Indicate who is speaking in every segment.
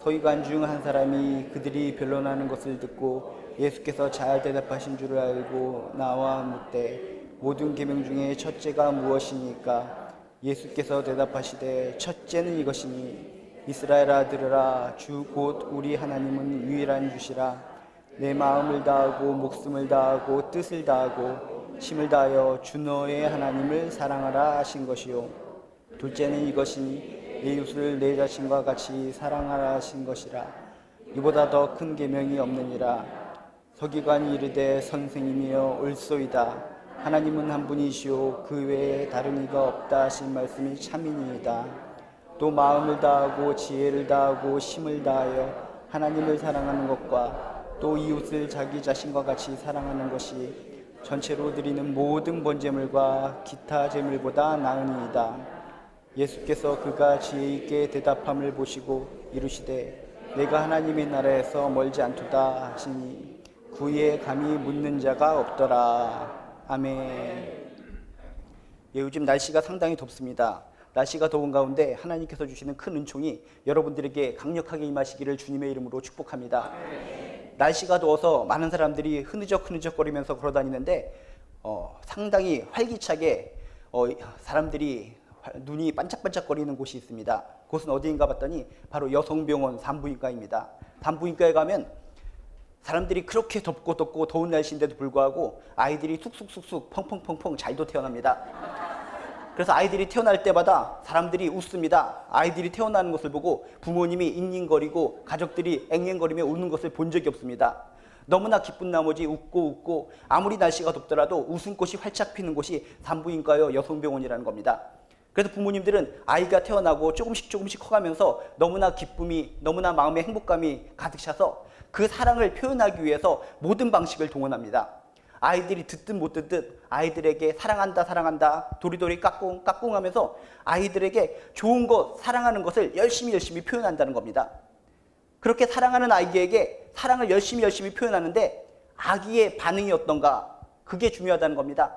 Speaker 1: 서기관 중 한 사람이 그들이 변론하는 것을 듣고 예수께서 잘 대답하신 줄 알고 나와 묻되 모든 계명 중에 첫째가 무엇이니까? 예수께서 대답하시되 첫째는 이것이니 이스라엘아 들으라. 주 곧 우리 하나님은 유일한 주시라. 내 마음을 다하고 목숨을 다하고 뜻을 다하고 힘을 다하여 주 너의 하나님을 사랑하라 하신 것이요. 둘째는 이것이니 내 이웃을 내 자신과 같이 사랑하라 하신 것이라. 이보다 더 큰 계명이 없느니라. 서기관이 이르되 선생님이여 옳소이다. 하나님은 한 분이시오 그 외에 다른 이가 없다 하신 말씀이 참이니이다. 또 마음을 다하고 지혜를 다하고 힘을 다하여 하나님을 사랑하는 것과 또 이웃을 자기 자신과 같이 사랑하는 것이 전체로 드리는 모든 번제물과 기타 제물보다 나으니이다. 예수께서 그가 지혜 있게 대답함을 보시고 이르시되 내가 하나님의 나라에서 멀지 않도다 하시니 그에 감히 묻는 자가 없더라. 아멘. 예, 요즘 날씨가 상당히 덥습니다. 날씨가 더운 가운데 하나님께서 주시는 큰 은총이 여러분들에게 강력하게 임하시기를 주님의 이름으로 축복합니다. 날씨가 더워서 많은 사람들이 흐느적거리면서 걸어다니는데 상당히 활기차게 사람들이 눈이 반짝반짝거리는 곳이 있습니다. 그곳은 어디인가 봤더니 바로 여성병원 산부인과입니다. 산부인과에 가면 사람들이 그렇게 덥고 더운 날씨인데도 불구하고 아이들이 쑥쑥쑥쑥 펑펑펑펑 잘도 태어납니다. 그래서 아이들이 태어날 때마다 사람들이 웃습니다. 아이들이 태어나는 것을 보고 부모님이 잉잉거리고 가족들이 앵앵거리며 우는 것을 본 적이 없습니다. 너무나 기쁜 나머지 웃고 아무리 날씨가 덥더라도 웃음꽃이 활짝 피는 곳이 산부인과요 여성병원이라는 겁니다. 그래서 부모님들은 아이가 태어나고 조금씩 커가면서 너무나 기쁨이, 너무나 마음의 행복감이 가득 차서 그 사랑을 표현하기 위해서 모든 방식을 동원합니다. 아이들이 듣든 못 듣든 아이들에게 사랑한다 도리도리 까꿍 하면서 아이들에게 좋은 것, 사랑하는 것을 열심히 표현한다는 겁니다. 그렇게 사랑하는 아이에게 사랑을 열심히 표현하는데 아기의 반응이 어떤가, 그게 중요하다는 겁니다.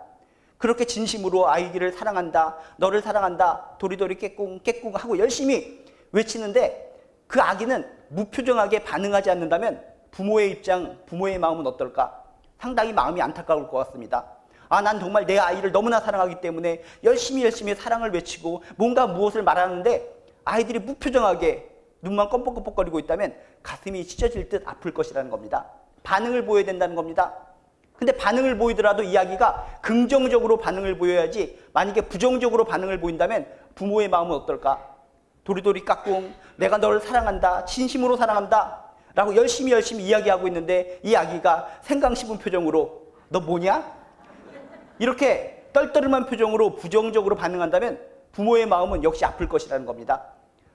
Speaker 1: 그렇게 진심으로 아이를 사랑한다, 너를 사랑한다, 도리도리 깨꿍 하고 열심히 외치는데 그 아기는 무표정하게 반응하지 않는다면 부모의 입장, 부모의 마음은 어떨까? 상당히 마음이 안타까울 것 같습니다. 난 정말 내 아이를 너무나 사랑하기 때문에 열심히 사랑을 외치고 뭔가 무엇을 말하는데 아이들이 무표정하게 눈만 껌뻑껌뻑거리고 있다면 가슴이 찢어질 듯 아플 것이라는 겁니다. 반응을 보여야 된다는 겁니다. 근데 반응을 보이더라도 이야기가 긍정적으로 반응을 보여야지, 만약에 부정적으로 반응을 보인다면 부모의 마음은 어떨까? 도리도리 까꿍, 내가 너를 사랑한다, 진심으로 사랑한다 라고 열심히 이야기하고 있는데 이 아기가 생강 씹은 표정으로 너 뭐냐? 이렇게 떨떠름한 표정으로 부정적으로 반응한다면 부모의 마음은 역시 아플 것이라는 겁니다.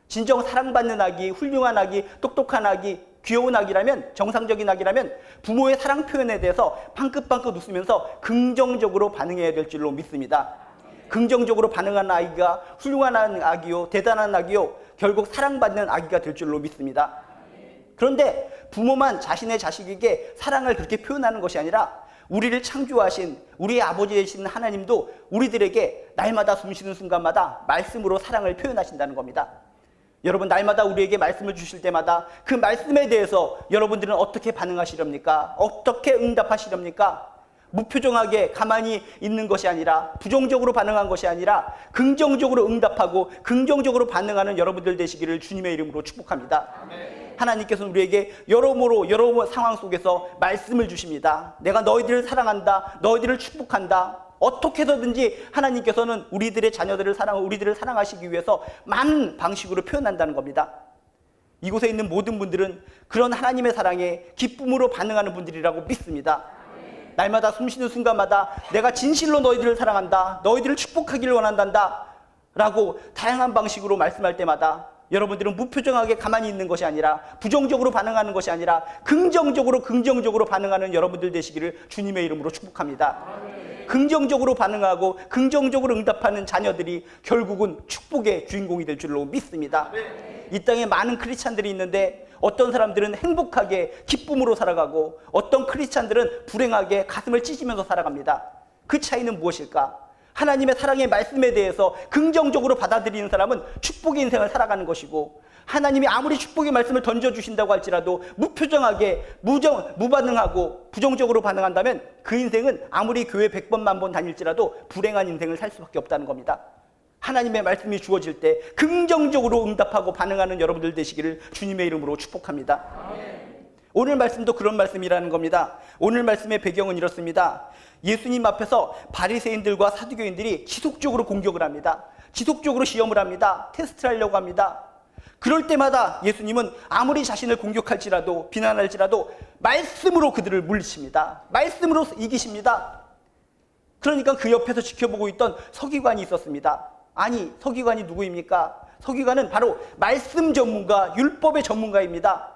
Speaker 1: 진정 사랑받는 아기, 훌륭한 아기, 똑똑한 아기, 귀여운 아기라면, 정상적인 아기라면 부모의 사랑 표현에 대해서 방긋방긋 웃으면서 긍정적으로 반응해야 될 줄로 믿습니다. 긍정적으로 반응하는 아이가 훌륭한 아기요, 대단한 아기요, 결국 사랑받는 아기가 될 줄로 믿습니다. 그런데 부모만 자신의 자식에게 사랑을 그렇게 표현하는 것이 아니라 우리를 창조하신 우리의 아버지 되신 하나님도 우리들에게 날마다 숨쉬는 순간마다 말씀으로 사랑을 표현하신다는 겁니다. 여러분, 날마다 우리에게 말씀을 주실 때마다 그 말씀에 대해서 여러분들은 어떻게 반응하시렵니까? 어떻게 응답하시렵니까? 무표정하게 가만히 있는 것이 아니라, 부정적으로 반응한 것이 아니라 긍정적으로 응답하고 긍정적으로 반응하는 여러분들 되시기를 주님의 이름으로 축복합니다. 아멘. 하나님께서는 우리에게 여러 상황 속에서 말씀을 주십니다. 내가 너희들을 사랑한다, 너희들을 축복한다. 어떻게 해서든지 하나님께서는 우리들의 자녀들을 우리들을 사랑하시기 위해서 많은 방식으로 표현한다는 겁니다. 이곳에 있는 모든 분들은 그런 하나님의 사랑에 기쁨으로 반응하는 분들이라고 믿습니다. 날마다 숨쉬는 순간마다 내가 진실로 너희들을 사랑한다, 너희들을 축복하기를 원한단다 라고 다양한 방식으로 말씀할 때마다 여러분들은 무표정하게 가만히 있는 것이 아니라, 부정적으로 반응하는 것이 아니라 긍정적으로 반응하는 여러분들 되시기를 주님의 이름으로 축복합니다. 긍정적으로 반응하고 긍정적으로 응답하는 자녀들이 결국은 축복의 주인공이 될 줄로 믿습니다. 이 땅에 많은 크리스찬들이 있는데 어떤 사람들은 행복하게 기쁨으로 살아가고 어떤 크리스찬들은 불행하게 가슴을 찢으면서 살아갑니다. 그 차이는 무엇일까? 하나님의 사랑의 말씀에 대해서 긍정적으로 받아들이는 사람은 축복의 인생을 살아가는 것이고, 하나님이 아무리 축복의 말씀을 던져주신다고 할지라도 무표정하게 무반응하고 부정적으로 반응한다면 그 인생은 아무리 교회 100번 만번 다닐지라도 불행한 인생을 살 수밖에 없다는 겁니다. 하나님의 말씀이 주어질 때 긍정적으로 응답하고 반응하는 여러분들 되시기를 주님의 이름으로 축복합니다. 오늘 말씀도 그런 말씀이라는 겁니다. 오늘 말씀의 배경은 이렇습니다. 예수님 앞에서 바리새인들과 사두개인들이 지속적으로 공격을 합니다. 지속적으로 시험을 합니다. 테스트를 하려고 합니다. 그럴 때마다 예수님은 아무리 자신을 공격할지라도 비난할지라도 말씀으로 그들을 물리칩니다. 말씀으로 이기십니다. 그러니까 그 옆에서 지켜보고 있던 서기관이 있었습니다. 아니, 서기관이 누구입니까? 서기관은 바로 말씀 전문가, 율법의 전문가입니다.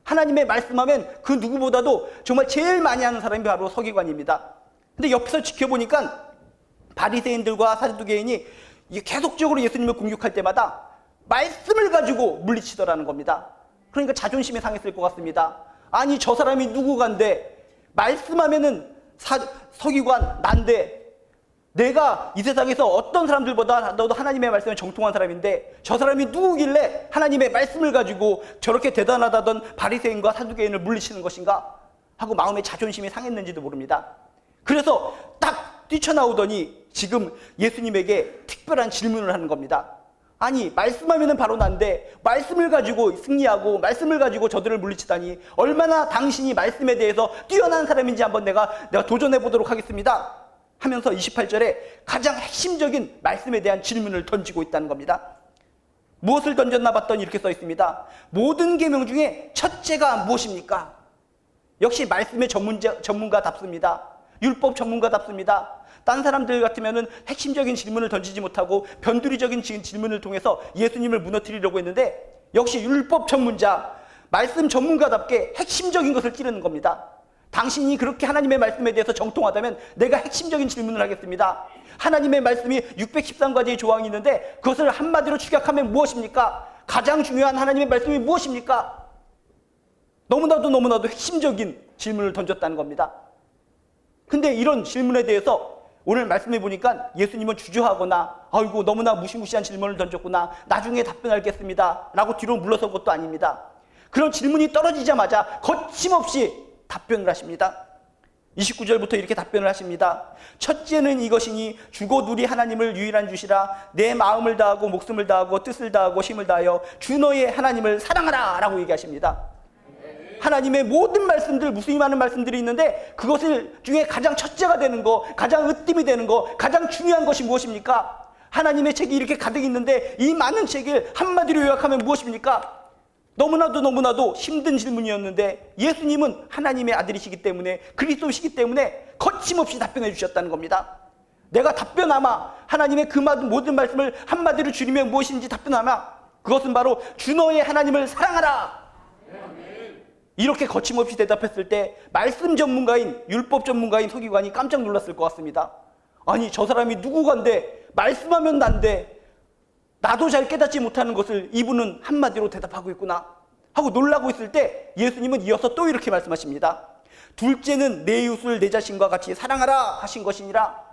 Speaker 1: 하나님의 말씀하면 그 누구보다도 정말 제일 많이 하는 사람이 바로 서기관입니다. 근데 옆에서 지켜보니까 바리새인들과 사두개인이 계속적으로 예수님을 공격할 때마다 말씀을 가지고 물리치더라는 겁니다. 그러니까 자존심이 상했을 것 같습니다. 아니, 저 사람이 누구간데 말씀하면은 서기관 난데 내가 이 세상에서 어떤 사람들보다 너도 하나님의 말씀에 정통한 사람인데 저 사람이 누구길래 하나님의 말씀을 가지고 저렇게 대단하다던 바리새인과 사두개인을 물리치는 것인가 하고 마음의 자존심이 상했는지도 모릅니다. 그래서 딱 뛰쳐나오더니 지금 예수님에게 특별한 질문을 하는 겁니다. 아니, 말씀하면은 바로 난데 말씀을 가지고 승리하고 말씀을 가지고 저들을 물리치다니 얼마나 당신이 말씀에 대해서 뛰어난 사람인지 한번 내가 도전해 보도록 하겠습니다 하면서 28절에 가장 핵심적인 말씀에 대한 질문을 던지고 있다는 겁니다. 무엇을 던졌나 봤더니 이렇게 써 있습니다. 모든 계명 중에 첫째가 무엇입니까? 역시 말씀의 전문가답습니다. 율법 전문가답습니다. 딴 사람들 같으면은 핵심적인 질문을 던지지 못하고 변두리적인 질문을 통해서 예수님을 무너뜨리려고 했는데 역시 율법 전문자, 말씀 전문가답게 핵심적인 것을 찌르는 겁니다. 당신이 그렇게 하나님의 말씀에 대해서 정통하다면 내가 핵심적인 질문을 하겠습니다. 하나님의 말씀이 613가지의 조항이 있는데 그것을 한마디로 축약하면 무엇입니까? 가장 중요한 하나님의 말씀이 무엇입니까? 너무나도 핵심적인 질문을 던졌다는 겁니다. 근데 이런 질문에 대해서 오늘 말씀해 보니까 예수님은 주저하거나 아이고 너무나 무시무시한 질문을 던졌구나 나중에 답변하겠습니다 라고 뒤로 물러선 것도 아닙니다. 그런 질문이 떨어지자마자 거침없이 답변을 하십니다. 29절부터 이렇게 답변을 하십니다. 첫째는 이것이니 주고 누리 하나님을 유일한 주시라. 내 마음을 다하고 목숨을 다하고 뜻을 다하고 힘을 다하여 주 너의 하나님을 사랑하라 라고 얘기하십니다. 하나님의 모든 말씀들, 무수히 많은 말씀들이 있는데 그것을 중에 가장 첫째가 되는 거, 가장 으뜸이 되는 거, 가장 중요한 것이 무엇입니까? 하나님의 책이 이렇게 가득 있는데 이 많은 책을 한마디로 요약하면 무엇입니까? 너무나도 힘든 질문이었는데 예수님은 하나님의 아들이시기 때문에 그리스도시기 때문에 거침없이 답변해 주셨다는 겁니다. 내가 답변하마 하나님의 그 모든 말씀을 한마디로 줄이면 무엇인지 답변하마 그것은 바로 주 너의 하나님을 사랑하라. 이렇게 거침없이 대답했을 때 말씀 전문가인 율법 전문가인 서기관이 깜짝 놀랐을 것 같습니다. 아니, 저 사람이 누구간데 말씀하면 난데 나도 잘 깨닫지 못하는 것을 이분은 한마디로 대답하고 있구나 하고 놀라고 있을 때 예수님은 이어서 또 이렇게 말씀하십니다. 둘째는 내 이웃을 내 자신과 같이 사랑하라 하신 것이니라.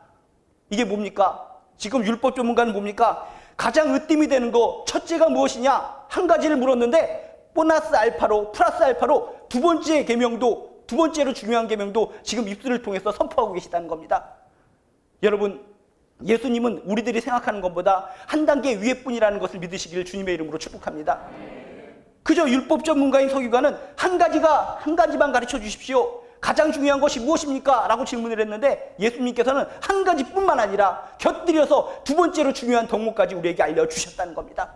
Speaker 1: 이게 뭡니까? 지금 율법 전문가는 뭡니까? 가장 으뜸이 되는 거 첫째가 무엇이냐? 한 가지를 물었는데 보너스 알파로 플러스 알파로 두 번째로 중요한 계명도 지금 입술을 통해서 선포하고 계시다는 겁니다. 여러분, 예수님은 우리들이 생각하는 것보다 한 단계 위에뿐이라는 것을 믿으시기를 주님의 이름으로 축복합니다. 그저 율법 전문가인 서기관은 한 가지만 가르쳐 주십시오. 가장 중요한 것이 무엇입니까? 라고 질문을 했는데 예수님께서는 한 가지뿐만 아니라 곁들여서 두 번째로 중요한 덕목까지 우리에게 알려주셨다는 겁니다.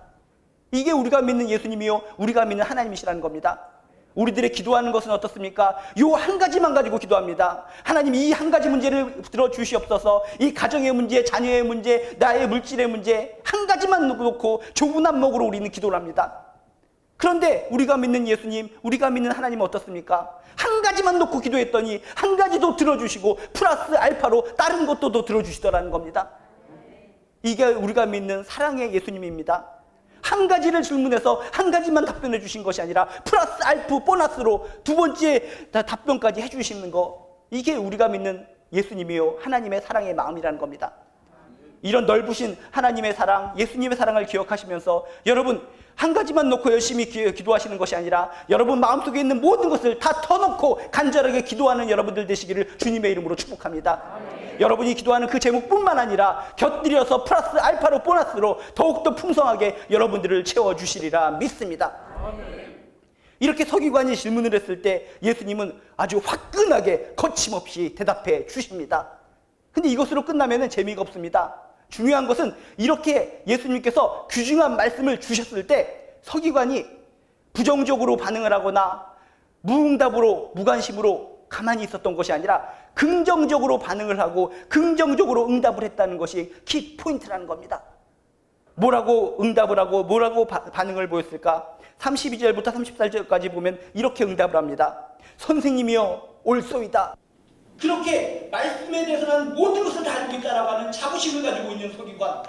Speaker 1: 이게 우리가 믿는 예수님이요 우리가 믿는 하나님이시라는 겁니다. 우리들의 기도하는 것은 어떻습니까? 요 한 가지만 가지고 기도합니다. 하나님 이 한 가지 문제를 들어주시옵소서. 이 가정의 문제, 자녀의 문제, 나의 물질의 문제 한 가지만 놓고 좁은 안목으로 우리는 기도를 합니다. 그런데 우리가 믿는 예수님, 우리가 믿는 하나님은 어떻습니까? 한 가지만 놓고 기도했더니 한 가지도 들어주시고 플러스 알파로 다른 것도 더 들어주시더라는 겁니다. 이게 우리가 믿는 사랑의 예수님입니다. 한 가지를 질문해서 한 가지만 답변해 주신 것이 아니라 플러스 알프 보너스로 두 번째 답변까지 해주시는 거, 이게 우리가 믿는 예수님이요 하나님의 사랑의 마음이라는 겁니다. 이런 넓으신 하나님의 사랑, 예수님의 사랑을 기억하시면서 여러분 한 가지만 놓고 열심히 기도하시는 것이 아니라 여러분 마음속에 있는 모든 것을 다 터놓고 간절하게 기도하는 여러분들 되시기를 주님의 이름으로 축복합니다. 여러분이 기도하는 그 제목뿐만 아니라 곁들여서 플러스 알파로 보너스로 더욱더 풍성하게 여러분들을 채워주시리라 믿습니다. 이렇게 서기관이 질문을 했을 때 예수님은 아주 화끈하게 거침없이 대답해 주십니다. 근데 이것으로 끝나면 재미가 없습니다. 중요한 것은 이렇게 예수님께서 귀중한 말씀을 주셨을 때 서기관이 부정적으로 반응을 하거나 무응답으로 무관심으로 가만히 있었던 것이 아니라 긍정적으로 반응을 하고 긍정적으로 응답을 했다는 것이 키포인트라는 겁니다. 뭐라고 응답을 하고 뭐라고 반응을 보였을까? 32절부터 34절까지 보면 이렇게 응답을 합니다. 선생님이여 옳소이다. 그렇게 말씀에 대해서는 모든 것을 다 알고 있다라고 하는 자부심을 가지고 있는 서기관,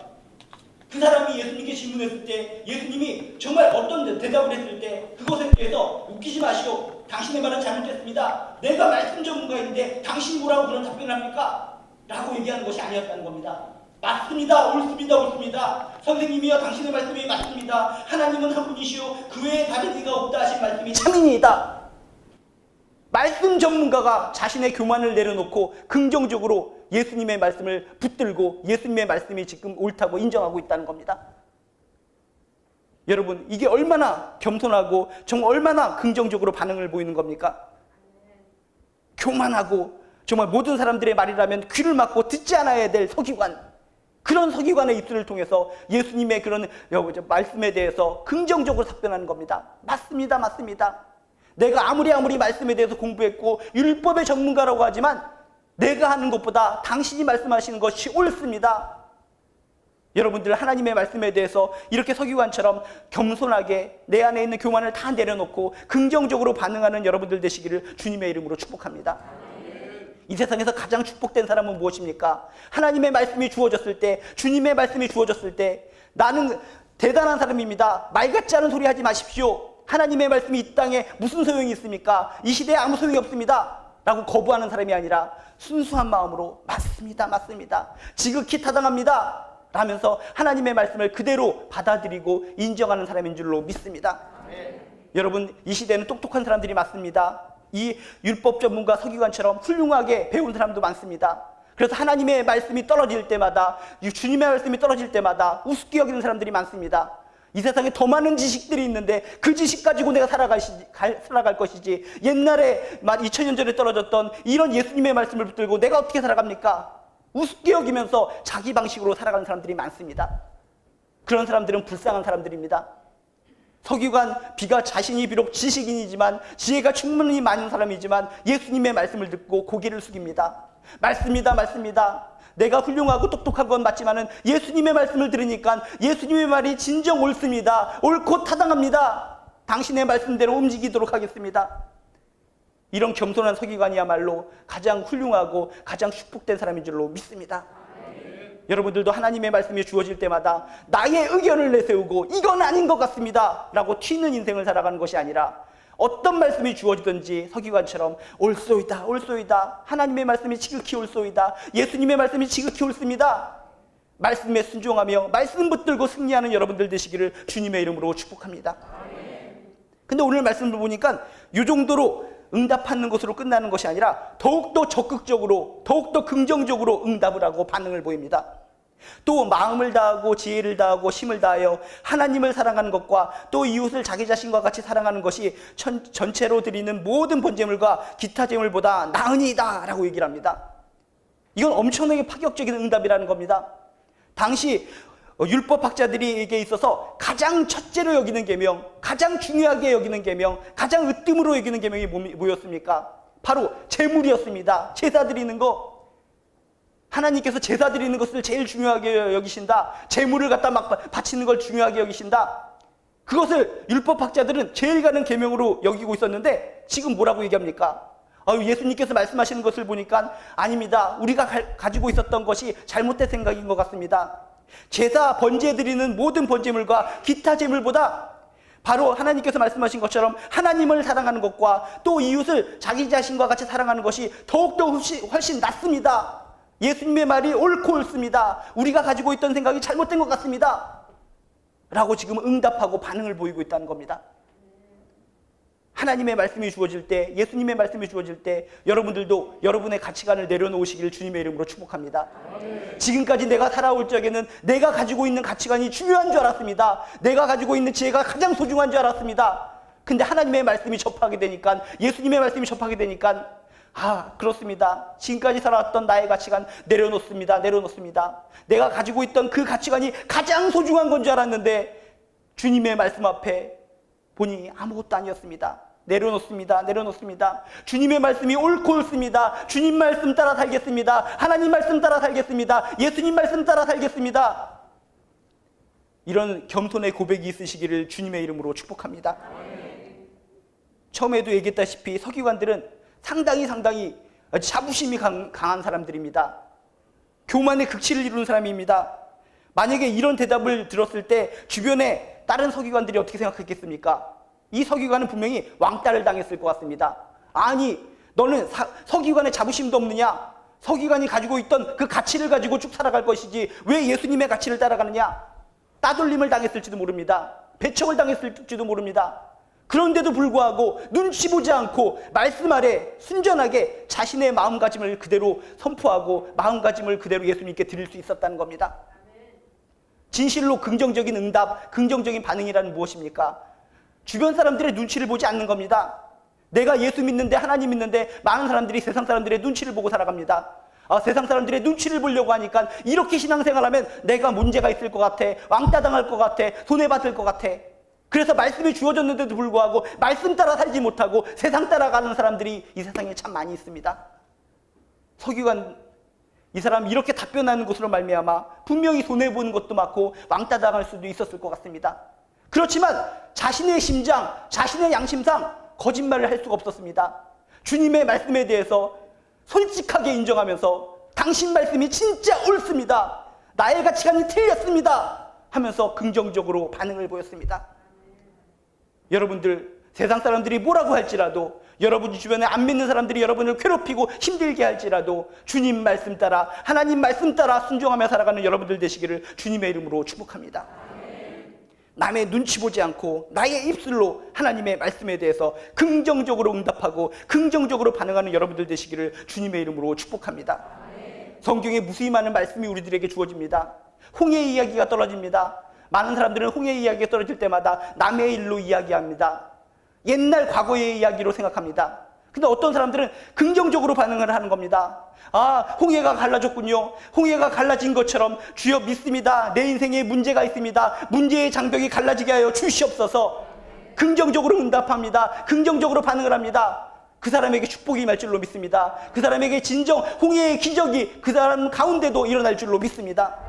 Speaker 1: 그 사람이 예수님께 질문했을 때 예수님이 정말 어떤 대답을 했을 때 그것에 대해서 웃기지 마시오, 당신의 말은 잘못됐습니다, 내가 말씀 전문가인데 당신이 뭐라고 그런 답변을 합니까? 라고 얘기하는 것이 아니었다는 겁니다. 맞습니다, 옳습니다, 옳습니다, 선생님이여 당신의 말씀이 맞습니다, 하나님은 한 분이시오, 그 외에 다른 이가 없다 하신 말씀이 참인이다. 말씀 전문가가 자신의 교만을 내려놓고 긍정적으로 예수님의 말씀을 붙들고 예수님의 말씀이 지금 옳다고 인정하고 있다는 겁니다. 여러분, 이게 얼마나 겸손하고 정말 얼마나 긍정적으로 반응을 보이는 겁니까? 교만하고 정말 모든 사람들의 말이라면 귀를 막고 듣지 않아야 될 서기관, 그런 서기관의 입술을 통해서 예수님의 그런 말씀에 대해서 긍정적으로 답변하는 겁니다. 맞습니다, 맞습니다. 내가 아무리 말씀에 대해서 공부했고 율법의 전문가라고 하지만 내가 하는 것보다 당신이 말씀하시는 것이 옳습니다. 여러분들 하나님의 말씀에 대해서 이렇게 서기관처럼 겸손하게 내 안에 있는 교만을 다 내려놓고 긍정적으로 반응하는 여러분들 되시기를 주님의 이름으로 축복합니다. 이 세상에서 가장 축복된 사람은 무엇입니까? 하나님의 말씀이 주어졌을 때, 주님의 말씀이 주어졌을 때 나는 대단한 사람입니다, 말 같지 않은 소리 하지 마십시오, 하나님의 말씀이 이 땅에 무슨 소용이 있습니까? 이 시대에 아무 소용이 없습니다 라고 거부하는 사람이 아니라 순수한 마음으로 맞습니다, 맞습니다, 지극히 타당합니다 라면서 하나님의 말씀을 그대로 받아들이고 인정하는 사람인 줄로 믿습니다. 여러분, 이 시대는 똑똑한 사람들이 많습니다. 이 율법 전문가 서기관처럼 훌륭하게 배운 사람도 많습니다. 그래서 하나님의 말씀이 떨어질 때마다, 주님의 말씀이 떨어질 때마다 우습게 여기는 사람들이 많습니다. 이 세상에 더 많은 지식들이 있는데 그 지식 가지고 내가 살아갈 것이지, 옛날에 2000년 전에 떨어졌던 이런 예수님의 말씀을 붙들고 내가 어떻게 살아갑니까? 우습게 여기면서 자기 방식으로 살아가는 사람들이 많습니다. 그런 사람들은 불쌍한 사람들입니다. 서기관 비가 자신이 비록 지식인이지만 지혜가 충분히 많은 사람이지만 예수님의 말씀을 듣고 고개를 숙입니다. 맞습니다, 맞습니다, 내가 훌륭하고 똑똑한 건 맞지만은 예수님의 말씀을 들으니까 예수님의 말이 진정 옳습니다, 옳고 타당합니다, 당신의 말씀대로 움직이도록 하겠습니다. 이런 겸손한 서기관이야말로 가장 훌륭하고 가장 축복된 사람인 줄로 믿습니다. 여러분들도 하나님의 말씀이 주어질 때마다 나의 의견을 내세우고 이건 아닌 것 같습니다 라고 튀는 인생을 살아가는 것이 아니라 어떤 말씀이 주어지든지 서기관처럼 옳소이다, 옳소이다, 하나님의 말씀이 지극히 옳소이다, 예수님의 말씀이 지극히 옳습니다, 말씀에 순종하며 말씀 붙들고 승리하는 여러분들 되시기를 주님의 이름으로 축복합니다. 근데 오늘 말씀을 보니까 이 정도로 응답하는 것으로 끝나는 것이 아니라 더욱더 적극적으로, 더욱더 긍정적으로 응답을 하고 반응을 보입니다. 또 마음을 다하고 지혜를 다하고 힘을 다하여 하나님을 사랑하는 것과 또 이웃을 자기 자신과 같이 사랑하는 것이 전체로 드리는 모든 번제물과 기타 제물보다 나으니이다 라고 얘기를 합니다. 이건 엄청나게 파격적인 응답이라는 겁니다. 당시 율법학자들에게 있어서 가장 첫째로 여기는 계명, 가장 중요하게 여기는 계명, 가장 으뜸으로 여기는 계명이 뭐였습니까? 바로 제물이었습니다. 제사 드리는 거. 하나님께서 제사 드리는 것을 제일 중요하게 여기신다, 제물을 갖다 막 바치는 걸 중요하게 여기신다, 그것을 율법학자들은 제일 가는 계명으로 여기고 있었는데 지금 뭐라고 얘기합니까? 예수님께서 말씀하시는 것을 보니까 아닙니다, 우리가 가지고 있었던 것이 잘못된 생각인 것 같습니다. 제사 번제 드리는 모든 번제물과 기타 제물보다 바로 하나님께서 말씀하신 것처럼 하나님을 사랑하는 것과 또 이웃을 자기 자신과 같이 사랑하는 것이 더욱더 훨씬 낫습니다 예수님의 말이 옳고 옳습니다. 우리가 가지고 있던 생각이 잘못된 것 같습니다. 라고 지금 응답하고 반응을 보이고 있다는 겁니다. 하나님의 말씀이 주어질 때, 예수님의 말씀이 주어질 때 여러분들도 여러분의 가치관을 내려놓으시기를 주님의 이름으로 축복합니다. 지금까지 내가 살아올 적에는 내가 가지고 있는 가치관이 중요한 줄 알았습니다. 내가 가지고 있는 지혜가 가장 소중한 줄 알았습니다. 근데 하나님의 말씀이 접하게 되니까, 예수님의 말씀이 접하게 되니까 그렇습니다. 지금까지 살아왔던 나의 가치관 내려놓습니다. 내가 가지고 있던 그 가치관이 가장 소중한 건 줄 알았는데 주님의 말씀 앞에 보니 아무것도 아니었습니다. 내려놓습니다. 주님의 말씀이 옳고 옳습니다. 주님 말씀 따라 살겠습니다. 하나님 말씀 따라 살겠습니다. 예수님 말씀 따라 살겠습니다. 이런 겸손의 고백이 있으시기를 주님의 이름으로 축복합니다. 처음에도 얘기했다시피 서기관들은 상당히 자부심이 강한 사람들입니다. 교만의 극치를 이루는 사람입니다. 만약에 이런 대답을 들었을 때 주변에 다른 서기관들이 어떻게 생각했겠습니까? 이 서기관은 분명히 왕따를 당했을 것 같습니다. 아니, 너는 서기관의 자부심도 없느냐? 서기관이 가지고 있던 그 가치를 가지고 쭉 살아갈 것이지 왜 예수님의 가치를 따라가느냐? 따돌림을 당했을지도 모릅니다. 배척을 당했을지도 모릅니다. 그런데도 불구하고 눈치 보지 않고 말씀 아래 순전하게 자신의 마음가짐을 그대로 선포하고 마음가짐을 그대로 예수님께 드릴 수 있었다는 겁니다. 진실로 긍정적인 응답, 긍정적인 반응이라는 무엇입니까? 주변 사람들의 눈치를 보지 않는 겁니다. 내가 예수 믿는데, 하나님 믿는데 많은 사람들이 세상 사람들의 눈치를 보고 살아갑니다. 세상 사람들의 눈치를 보려고 하니까 이렇게 신앙생활하면 내가 문제가 있을 것 같아, 왕따 당할 것 같아, 손해받을 것 같아. 그래서 말씀이 주어졌는데도 불구하고 말씀 따라 살지 못하고 세상 따라가는 사람들이 이 세상에 참 많이 있습니다. 서기관, 이 사람 이렇게 답변하는 것으로 말미암아 분명히 손해보는 것도 많고 왕따 당할 수도 있었을 것 같습니다. 그렇지만 자신의 심장, 자신의 양심상 거짓말을 할 수가 없었습니다. 주님의 말씀에 대해서 솔직하게 인정하면서 당신 말씀이 진짜 옳습니다. 나의 가치관이 틀렸습니다. 하면서 긍정적으로 반응을 보였습니다. 여러분들, 세상 사람들이 뭐라고 할지라도, 여러분 주변에 안 믿는 사람들이 여러분을 괴롭히고 힘들게 할지라도 주님 말씀 따라, 하나님 말씀 따라 순종하며 살아가는 여러분들 되시기를 주님의 이름으로 축복합니다. 남의 눈치 보지 않고 나의 입술로 하나님의 말씀에 대해서 긍정적으로 응답하고 긍정적으로 반응하는 여러분들 되시기를 주님의 이름으로 축복합니다. 성경에 무수히 많은 말씀이 우리들에게 주어집니다. 홍해의 이야기가 떨어집니다. 많은 사람들은 홍해의 이야기가 떨어질 때마다 남의 일로 이야기합니다. 옛날 과거의 이야기로 생각합니다. 근데 어떤 사람들은 긍정적으로 반응을 하는 겁니다. 홍해가 갈라졌군요. 홍해가 갈라진 것처럼 주여 믿습니다. 내 인생에 문제가 있습니다. 문제의 장벽이 갈라지게 하여 주시옵소서. 긍정적으로 응답합니다. 긍정적으로 반응을 합니다. 그 사람에게 축복이 임할 줄로 믿습니다. 그 사람에게 진정 홍해의 기적이 그 사람 가운데도 일어날 줄로 믿습니다.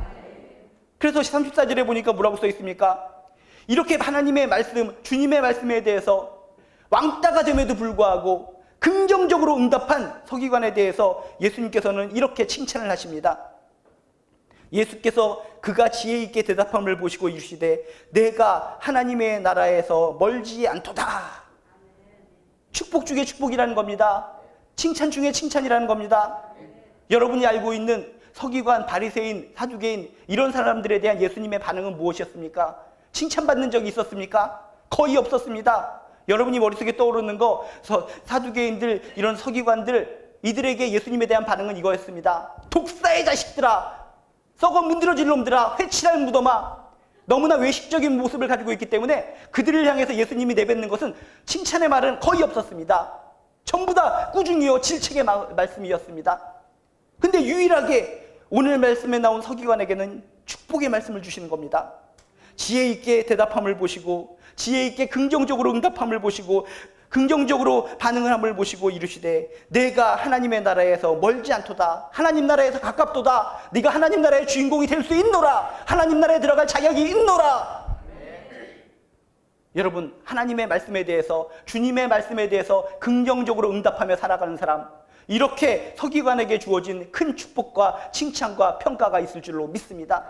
Speaker 1: 그래서 34절에 보니까 뭐라고 써 있습니까? 이렇게 하나님의 말씀, 주님의 말씀에 대해서 왕따가 됨에도 불구하고 긍정적으로 응답한 서기관에 대해서 예수님께서는 이렇게 칭찬을 하십니다. 예수께서 그가 지혜 있게 대답함을 보시고 이르시되 내가 하나님의 나라에서 멀지 않도다. 축복 중에 축복이라는 겁니다. 칭찬 중에 칭찬이라는 겁니다. 여러분이 알고 있는 서기관, 바리새인, 사두개인 이런 사람들에 대한 예수님의 반응은 무엇이었습니까? 칭찬받는 적이 있었습니까? 거의 없었습니다. 여러분이 머릿속에 떠오르는 거, 사두개인들, 이런 서기관들, 이들에게 예수님에 대한 반응은 이거였습니다. 독사의 자식들아, 썩어 문드러질 놈들아, 회칠할 무덤아. 너무나 외식적인 모습을 가지고 있기 때문에 그들을 향해서 예수님이 내뱉는 것은 칭찬의 말은 거의 없었습니다. 전부 다 꾸중이요 질책의 말씀이었습니다. 근데 유일하게 오늘 말씀에 나온 서기관에게는 축복의 말씀을 주시는 겁니다. 지혜 있게 대답함을 보시고, 지혜 있게 긍정적으로 응답함을 보시고, 긍정적으로 반응을 함을 보시고 이르시되 내가 하나님의 나라에서 멀지 않도다. 하나님 나라에서 가깝도다. 네가 하나님 나라의 주인공이 될 수 있노라. 하나님 나라에 들어갈 자격이 있노라. 여러분, 하나님의 말씀에 대해서, 주님의 말씀에 대해서 긍정적으로 응답하며 살아가는 사람, 이렇게 서기관에게 주어진 큰 축복과 칭찬과 평가가 있을 줄로 믿습니다.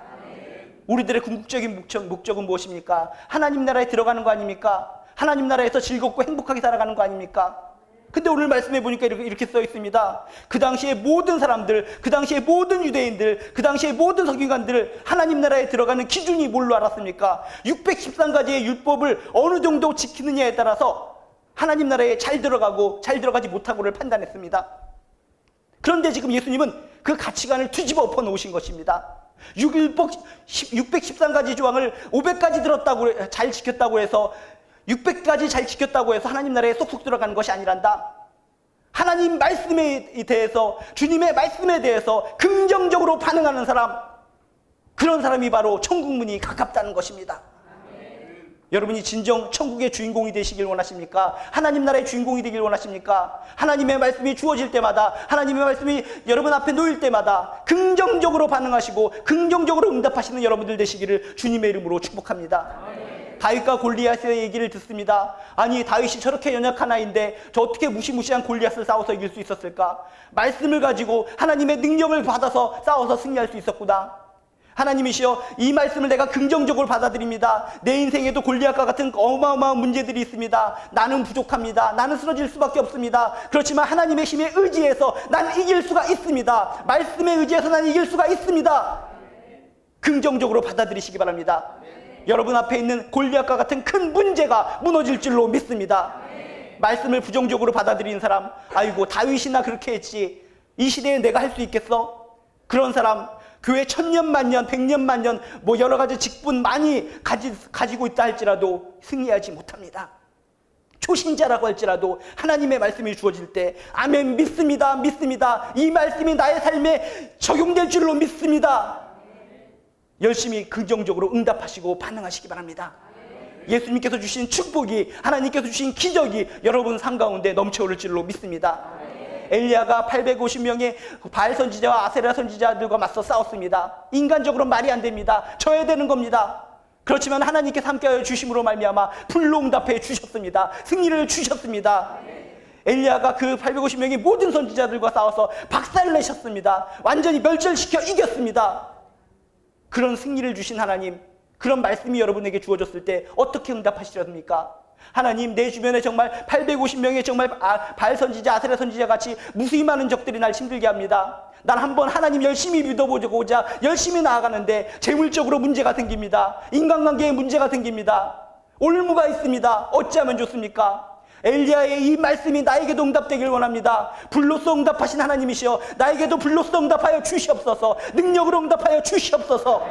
Speaker 1: 우리들의 궁극적인 목적은 무엇입니까? 하나님 나라에 들어가는 거 아닙니까? 하나님 나라에서 즐겁고 행복하게 살아가는 거 아닙니까? 근데 오늘 말씀해 보니까 이렇게 써 있습니다. 그 당시에 모든 사람들, 그 당시에 모든 유대인들, 그 당시에 모든 서기관들 하나님 나라에 들어가는 기준이 뭘로 알았습니까? 613가지의 율법을 어느 정도 지키느냐에 따라서 하나님 나라에 잘 들어가고 잘 들어가지 못하고를 판단했습니다. 그런데 지금 예수님은 그 가치관을 뒤집어 엎어 놓으신 것입니다. 613가지 조항을 500가지 들었다고, 잘 지켰다고 해서 600가지 잘 지켰다고 해서 하나님 나라에 쏙쏙 들어가는 것이 아니란다. 하나님 말씀에 대해서, 주님의 말씀에 대해서 긍정적으로 반응하는 사람, 그런 사람이 바로 천국 문이 가깝다는 것입니다. 여러분이 진정 천국의 주인공이 되시길 원하십니까? 하나님 나라의 주인공이 되길 원하십니까? 하나님의 말씀이 주어질 때마다, 하나님의 말씀이 여러분 앞에 놓일 때마다 긍정적으로 반응하시고 긍정적으로 응답하시는 여러분들 되시기를 주님의 이름으로 축복합니다. 다윗과 골리앗의 얘기를 듣습니다. 아니, 다윗이 저렇게 연약한 아이인데 저 어떻게 무시무시한 골리앗을 싸워서 이길 수 있었을까? 말씀을 가지고 하나님의 능력을 받아서 싸워서 승리할 수 있었구나. 하나님이시여, 이 말씀을 내가 긍정적으로 받아들입니다. 내 인생에도 골리앗과 같은 어마어마한 문제들이 있습니다. 나는 부족합니다. 나는 쓰러질 수밖에 없습니다. 그렇지만 하나님의 힘에 의지해서 난 이길 수가 있습니다. 말씀에 의지해서 난 이길 수가 있습니다. 긍정적으로 받아들이시기 바랍니다. 여러분 앞에 있는 골리앗과 같은 큰 문제가 무너질 줄로 믿습니다. 말씀을 부정적으로 받아들이는 사람, 아이고 다윗이나 그렇게 했지, 이 시대에 내가 할 수 있겠어? 그런 사람, 교회 1000년 만년 100년 만년 뭐 여러 가지 직분 많이 가지고 있다 할지라도 승리하지 못합니다. 초신자라고 할지라도 하나님의 말씀이 주어질 때 아멘, 믿습니다, 믿습니다, 이 말씀이 나의 삶에 적용될 줄로 믿습니다. 열심히 긍정적으로 응답하시고 반응하시기 바랍니다. 예수님께서 주신 축복이, 하나님께서 주신 기적이 여러분 삶 가운데 넘쳐오를 줄로 믿습니다. 엘리야가 850명의 바알 선지자와 아세라 선지자들과 맞서 싸웠습니다. 인간적으로 말이 안 됩니다. 져야 되는 겁니다. 그렇지만 하나님께서 함께하여 주심으로 말미암아 불로 응답해 주셨습니다. 승리를 주셨습니다. 엘리야가 그 850명의 모든 선지자들과 싸워서 박살을 내셨습니다. 완전히 멸절시켜 이겼습니다. 그런 승리를 주신 하나님, 그런 말씀이 여러분에게 주어졌을 때 어떻게 응답하시렵니까? 하나님, 내 주변에 정말 850명의 정말 바알 선지자, 아세라 선지자 같이 무수히 많은 적들이 날 힘들게 합니다. 난 한번 하나님 열심히 믿어보고자 열심히 나아가는데 재물적으로 문제가 생깁니다. 인간관계에 문제가 생깁니다. 올무가 있습니다. 어찌하면 좋습니까? 엘리야의 이 말씀이 나에게도 응답되길 원합니다. 불로써 응답하신 하나님이시여, 나에게도 불로써 응답하여 주시옵소서. 능력으로 응답하여 주시옵소서.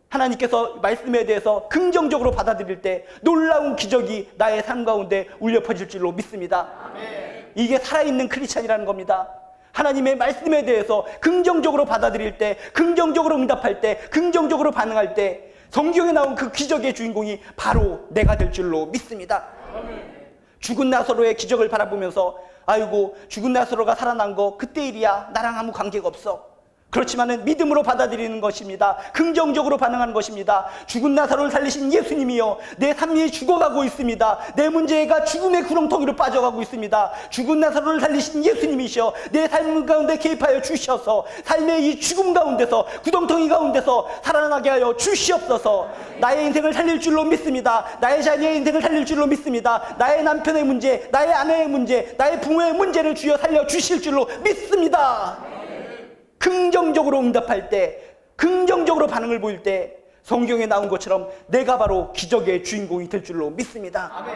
Speaker 1: 하나님께서 말씀에 대해서 긍정적으로 받아들일 때 놀라운 기적이 나의 삶 가운데 울려 퍼질 줄로 믿습니다. 이게 살아있는 크리스찬이라는 겁니다. 하나님의 말씀에 대해서 긍정적으로 받아들일 때, 긍정적으로 응답할 때, 긍정적으로 반응할 때 성경에 나온 그 기적의 주인공이 바로 내가 될 줄로 믿습니다. 죽은 나사로의 기적을 바라보면서 아이고, 죽은 나사로가 살아난 거 그때 일이야, 나랑 아무 관계가 없어. 그렇지만은 믿음으로 받아들이는 것입니다. 긍정적으로 반응하는 것입니다. 죽은 나사로를 살리신 예수님이요, 내 삶이 죽어가고 있습니다. 내 문제가 죽음의 구렁텅이로 빠져가고 있습니다. 죽은 나사로를 살리신 예수님이시여, 내 삶 가운데 개입하여 주셔서 삶의 이 죽음 가운데서, 구덩텅이 가운데서 살아나게 하여 주시옵소서. 나의 인생을 살릴 줄로 믿습니다. 나의 자녀의 인생을 살릴 줄로 믿습니다. 나의 남편의 문제, 나의 아내의 문제, 나의 부모의 문제를 주여 살려 주실 줄로 믿습니다. 긍정적으로 응답할 때, 긍정적으로 반응을 보일 때 성경에 나온 것처럼 내가 바로 기적의 주인공이 될 줄로 믿습니다.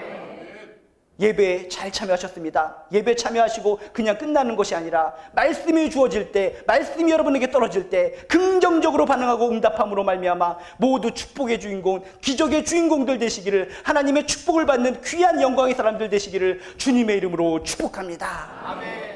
Speaker 1: 예배에 잘 참여하셨습니다. 예배 참여하시고 그냥 끝나는 것이 아니라 말씀이 주어질 때, 말씀이 여러분에게 떨어질 때 긍정적으로 반응하고 응답함으로 말미암아 모두 축복의 주인공, 기적의 주인공들 되시기를, 하나님의 축복을 받는 귀한 영광의 사람들 되시기를 주님의 이름으로 축복합니다. 아멘.